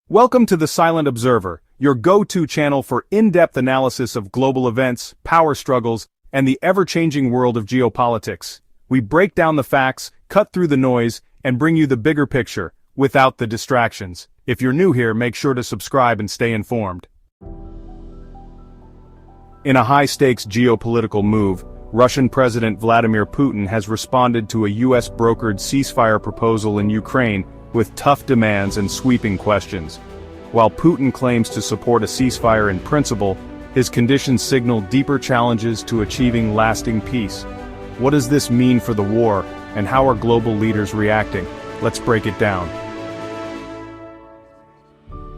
Welcome to the Silent Observer, your go-to channel for in-depth analysis of global events, power struggles, and the ever-changing world of geopolitics. We break down the facts, cut through the noise, and bring you the bigger picture, without the distractions. If you're new here, make sure to subscribe and stay informed. In a high-stakes geopolitical move, Russian President Vladimir Putin has responded to a US-brokered ceasefire proposal in Ukraine with tough demands and sweeping questions. While Putin claims to support a ceasefire in principle, his conditions signal deeper challenges to achieving lasting peace. What does this mean for the war, and how are global leaders reacting? Let's break it down.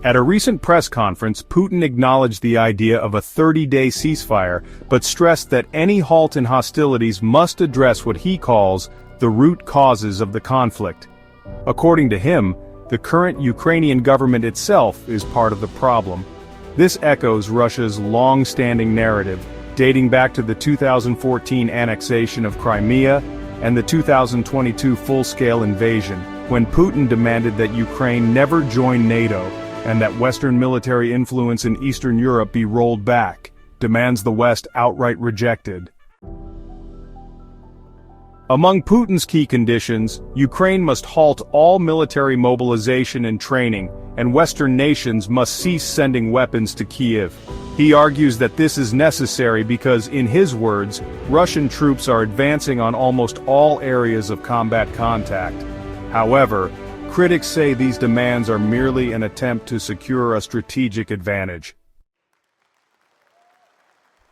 At a recent press conference, Putin acknowledged the idea of a 30-day ceasefire, but stressed that any halt in hostilities must address what he calls the root causes of the conflict. According to him, the current Ukrainian government itself is part of the problem. This echoes Russia's long-standing narrative, dating back to the 2014 annexation of Crimea and the 2022 full-scale invasion, when Putin demanded that Ukraine never join NATO and that Western military influence in Eastern Europe be rolled back, demands the West outright rejected. Among Putin's key conditions, Ukraine must halt all military mobilization and training, and Western nations must cease sending weapons to Kyiv. He argues that this is necessary because, in his words, Russian troops are advancing on almost all areas of combat contact. However, critics say these demands are merely an attempt to secure a strategic advantage.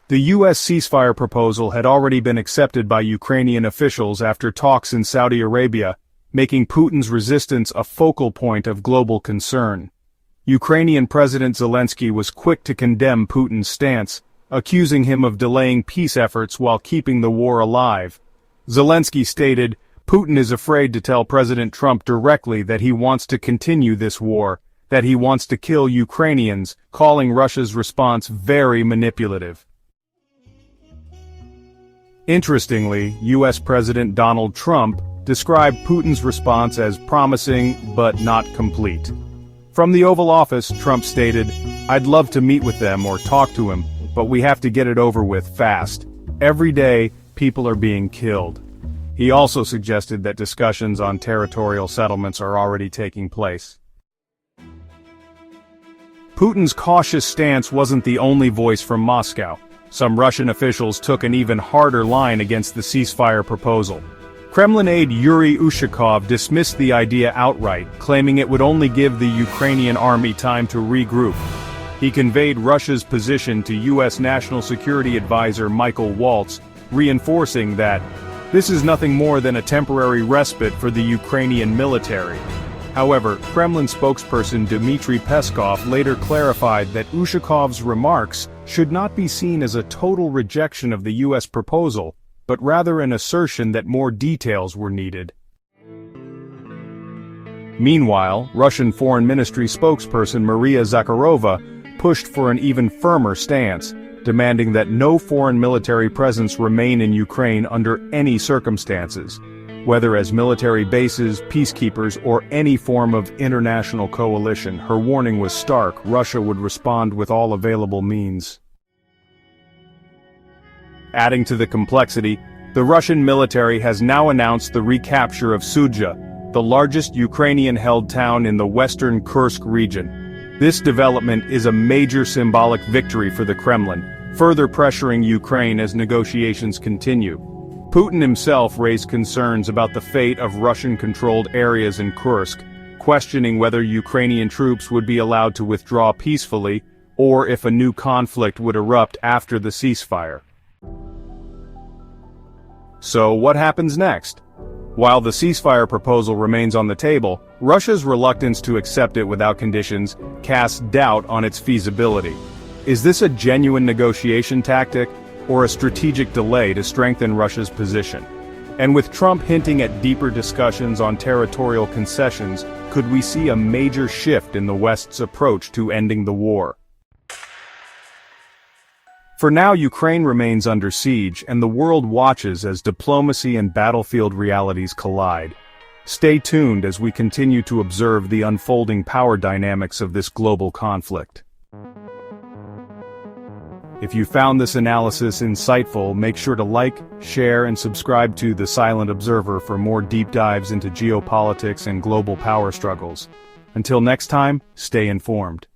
The U.S. ceasefire proposal had already been accepted by Ukrainian officials after talks in Saudi Arabia, making Putin's resistance a focal point of global concern. Ukrainian President Zelensky was quick to condemn Putin's stance, accusing him of delaying peace efforts while keeping the war alive. Zelensky stated, "Putin is afraid to tell President Trump directly that he wants to continue this war, that he wants to kill Ukrainians," calling Russia's response very manipulative. Interestingly, U.S. President Donald Trump described Putin's response as promising but not complete. From the Oval Office, Trump stated, "I'd love to meet with them or talk to him, but we have to get it over with fast. Every day, people are being killed." He also suggested that discussions on territorial settlements are already taking place. Putin's cautious stance wasn't the only voice from Moscow. Some Russian officials took an even harder line against the ceasefire proposal. Kremlin aide Yuri Ushakov dismissed the idea outright, claiming it would only give the Ukrainian army time to regroup. He conveyed Russia's position to U.S. National Security Advisor Michael Waltz, reinforcing that this is nothing more than a temporary respite for the Ukrainian military. However, Kremlin spokesperson Dmitry Peskov later clarified that Ushakov's remarks should not be seen as a total rejection of the U.S. proposal, but rather an assertion that more details were needed. Meanwhile, Russian Foreign Ministry spokesperson Maria Zakharova pushed for an even firmer stance, demanding that no foreign military presence remain in Ukraine under any circumstances. Whether as military bases, peacekeepers, or any form of international coalition, her warning was stark: Russia would respond with all available means. Adding to the complexity, the Russian military has now announced the recapture of Sudzha, the largest Ukrainian-held town in the western Kursk region. This development is a major symbolic victory for the Kremlin, further pressuring Ukraine as negotiations continue. Putin himself raised concerns about the fate of Russian-controlled areas in Kursk, questioning whether Ukrainian troops would be allowed to withdraw peacefully, or if a new conflict would erupt after the ceasefire. So what happens next? While the ceasefire proposal remains on the table, Russia's reluctance to accept it without conditions casts doubt on its feasibility. Is this a genuine negotiation tactic, or a strategic delay to strengthen Russia's position? And with Trump hinting at deeper discussions on territorial concessions, could we see a major shift in the West's approach to ending the war? For now, Ukraine remains under siege, and the world watches as diplomacy and battlefield realities collide. Stay tuned as we continue to observe the unfolding power dynamics of this global conflict. If you found this analysis insightful, make sure to like, share, and subscribe to The Silent Observer for more deep dives into geopolitics and global power struggles. Until next time, stay informed.